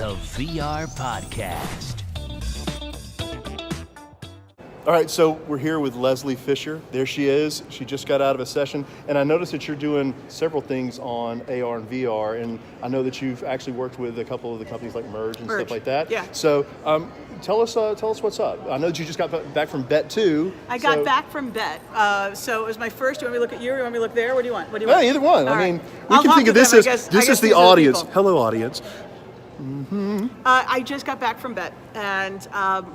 the VR Podcast. All right, so we're here with Leslie Fisher. There she is. She just got out of a session, and I noticed that you're doing several things on AR and VR, and I know that you've actually worked with a couple of the companies like Merge and stuff like that. Yeah. So tell us what's up. I know that you just got back from BET too. I got back from BET. So it was my first. Do you want me to look at you or do you want me to look there? What do you want? Yeah, either one. All I mean, right. we I'll can think of talk this to as them. I this guess is the these are audience. people. Hello, audience. I just got back from BET, and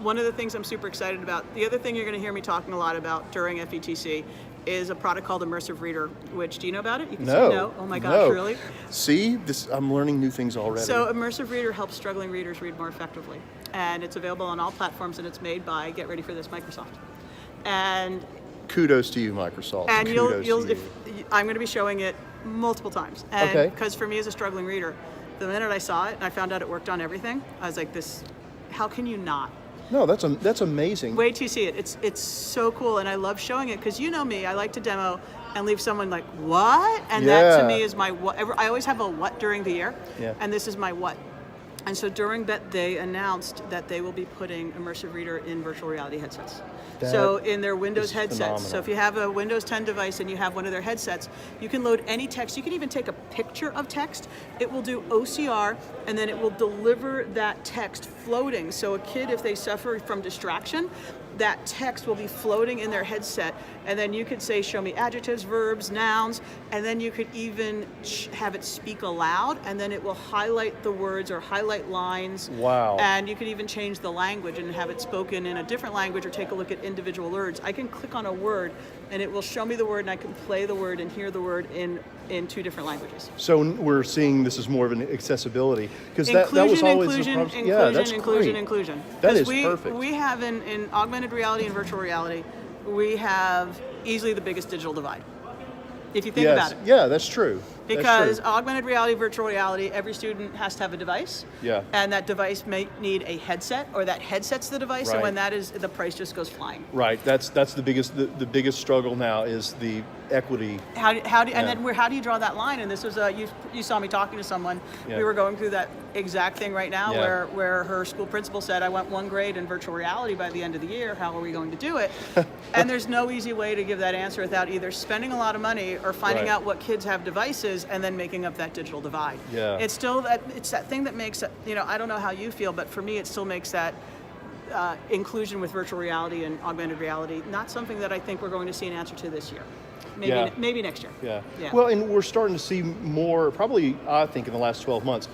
one of the things I'm super excited about, the other thing you're going to hear me talking a lot about during FETC is a product called Immersive Reader, which, do you know about it? You can No. say no. Oh my gosh, No. really? See, I'm learning new things already. So Immersive Reader helps struggling readers read more effectively, and it's available on all platforms, and it's made by, get ready for this, Microsoft. And kudos to you, Microsoft. And kudos to you. I'm going to be showing it multiple times. And because for me as a struggling reader, the minute I saw it and I found out it worked on everything, I was like, how can you not? No, that's amazing. Wait till you see it. It's so cool, and I love showing it because you know me. I like to demo and leave someone like, what? And that to me is my what. I always have a what during the year, and this is my what. And so during BET, they announced that they will be putting Immersive Reader in virtual reality headsets. So in their Windows headsets. Phenomenal. So if you have a Windows 10 device and you have one of their headsets, you can load any text. You can even take a picture of text. It will do OCR, and then it will deliver that text floating. So a kid, if they suffer from distraction, that text will be floating in their headset, and then you could say, show me adjectives, verbs, nouns, and then you could even have it speak aloud, and then it will highlight the words or highlight lines. Wow. And you could even change the language and have it spoken in a different language or take a look at individual words. I can click on a word, and it will show me the word, and I can play the word and hear the word in two different languages. So we're seeing this as more of an accessibility, because that was always inclusion. That is perfect. We have in augmented reality and virtual reality, we have easily the biggest digital divide, if you think about it. Yeah, that's true. Because augmented reality, virtual reality, every student has to have a device. Yeah. And that device may need a headset, or that headset's the device, and when that is, the price just goes flying. Right. That's the biggest struggle now is the equity. How do you draw that line? And this was you saw me talking to someone. Yeah. We were going through that exact thing right now, where her school principal said, I want 1 grade in virtual reality by the end of the year. How are we going to do it? And there's no easy way to give that answer without either spending a lot of money or finding out what kids have devices and then making up that digital divide. Yeah. It's still that thing that makes, I don't know how you feel, but for me it still makes that inclusion with virtual reality and augmented reality not something that I think we're going to see an answer to this year. Maybe next year. Yeah. Yeah. Well, and we're starting to see more, probably I think in the last 12 months,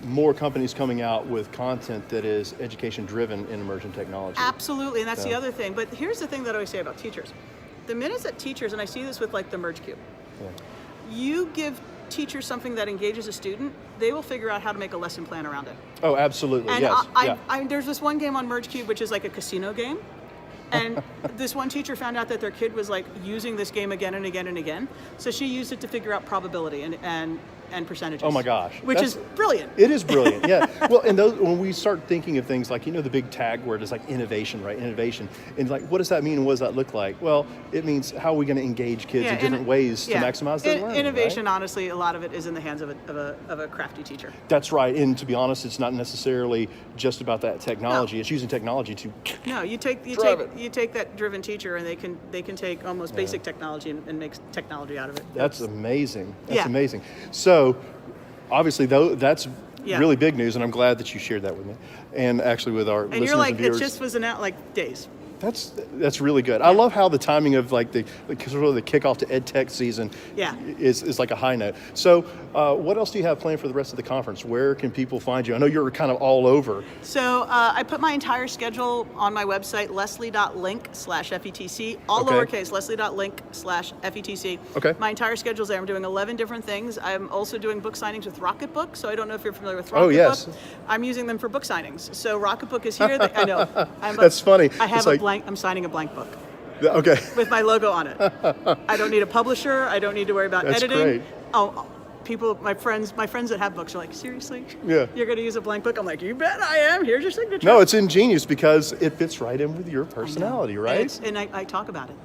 more companies coming out with content that is education driven in emerging technology. Absolutely, and that's the other thing. But here's the thing that I always say about teachers. The minute that teachers, and I see this with like the Merge Cube, you give teachers something that engages a student, they will figure out how to make a lesson plan around it. Oh, absolutely, and yes. there's this one game on Merge Cube which is like a casino game. And this one teacher found out that their kid was like using this game again and again and again. So she used it to figure out probability and percentages. Oh my gosh. Which is brilliant. It is brilliant, yeah. Well, and when we start thinking of things like, the big tag word is like innovation, right? Innovation. And like, what does that mean and what does that look like? Well, it means how are we going to engage kids in different ways to maximize their learning, innovation, right? honestly, a lot of it is in the hands of a crafty teacher. That's right. And to be honest, it's not necessarily just about that technology. No. It's using technology to you take that driven teacher and they can take almost basic technology and make technology out of it. That's amazing. That's amazing. So obviously, though, that's really big news, and I'm glad that you shared that with me, and actually with our listeners and viewers. And you're like, it just was announced like days. That's really good. I love how the timing of like the kickoff to EdTech season is like a high note. So what else do you have planned for the rest of the conference? Where can people find you? I know you're kind of all over. So I put my entire schedule on my website, leslie.link/FETC, all lowercase, leslie.link/FETC. Okay. My entire schedule's there. I'm doing 11 different things. I'm also doing book signings with Rocketbook. So I don't know if you're familiar with Rocketbook. Oh, yes. I'm using them for book signings. So Rocketbook is here. I know. That's funny. I have I'm signing a blank book. Okay. With my logo on it. I don't need a publisher. I don't need to worry about editing. Great. Oh, people, my friends that have books are like, seriously? Yeah. You're going to use a blank book? I'm like, you bet I am. Here's your signature. No, it's ingenious because it fits right in with your personality, right? And I talk about it.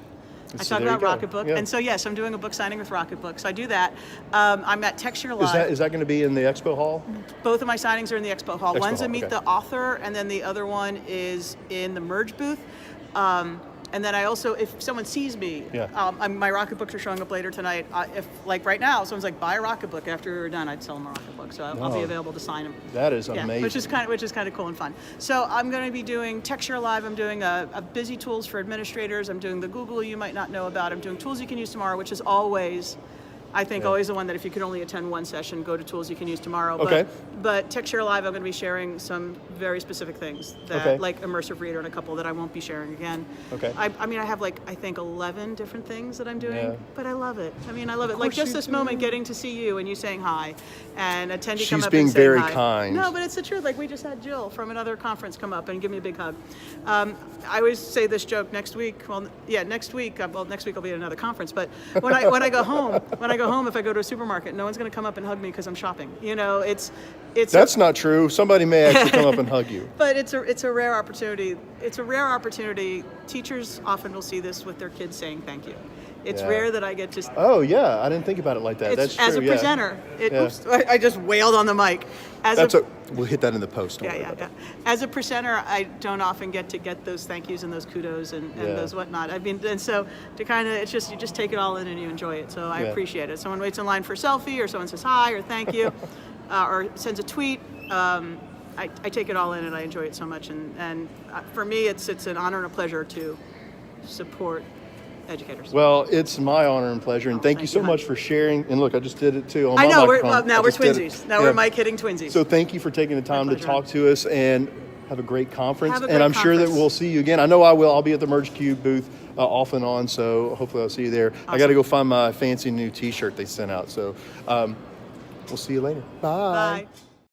I talk about Rocketbook. And so, yes, I'm doing a book signing with Rocketbook. So I do that. I'm at Texture Live. Is that going to be in the expo hall? Both of my signings are in the expo hall. One's a Meet the Author, and then the other one is in the Merge booth. And then I also, if someone sees me, my Rocketbooks are showing up later tonight. If, like right now, someone's like, buy a Rocketbook after we're done, I'd sell them a Rocketbook. So I'll be available to sign them. That is amazing. Which is kind of cool and fun. So I'm going to be doing Texture Live. I'm doing a busy tools for administrators. I'm doing the Google you might not know about. I'm doing tools you can use tomorrow, which is always, I think, always the one that if you could only attend one session, go to tools you can use tomorrow. But Texture Live, I'm going to be sharing some very specific things that, like Immersive Reader and a couple that I won't be sharing again. I mean, I have I think 11 different things that I'm doing, but I love it. I mean, I love it. Like just this moment, getting to see you and you saying hi, and attendee come up and saying hi. She's being very kind. No, but it's the truth. Like we just had Jill from another conference come up and give me a big hug. I always say this joke next week. Next week I'll be at another conference. But when I go home, if I go to a supermarket, no one's going to come up and hug me because I'm shopping. You know, it's. That's not true. Somebody may actually come up and hug you. But it's a rare opportunity. It's a rare opportunity. Teachers often will see this with their kids saying thank you. It's rare that I get to. Oh yeah, I didn't think about it like that. That's true. As a presenter, oops, I just wailed on the mic. We'll hit that in the post. Yeah. As a presenter, I don't often get to get those thank yous and those kudos and those whatnot. I mean, and so to kind of, it's just you just take it all in and you enjoy it. So I appreciate it. Someone waits in line for a selfie, or someone says hi or thank you, or sends a tweet. I take it all in and I enjoy it so much. And for me, it's an honor and a pleasure to support educators. Well, it's my honor and pleasure, and thank you so much for sharing. And look, I just did it too on my I know, microphone. Now we're twinsies. Now we're mic hitting twinsies. So thank you for taking the time to talk to us, and have a great conference. And I'm sure that we'll see you again. I know I will. I'll be at the Merge Cube booth off and on, so hopefully I'll see you there. Awesome. I got to go find my fancy new T-shirt they sent out. So we'll see you later. Bye. Bye.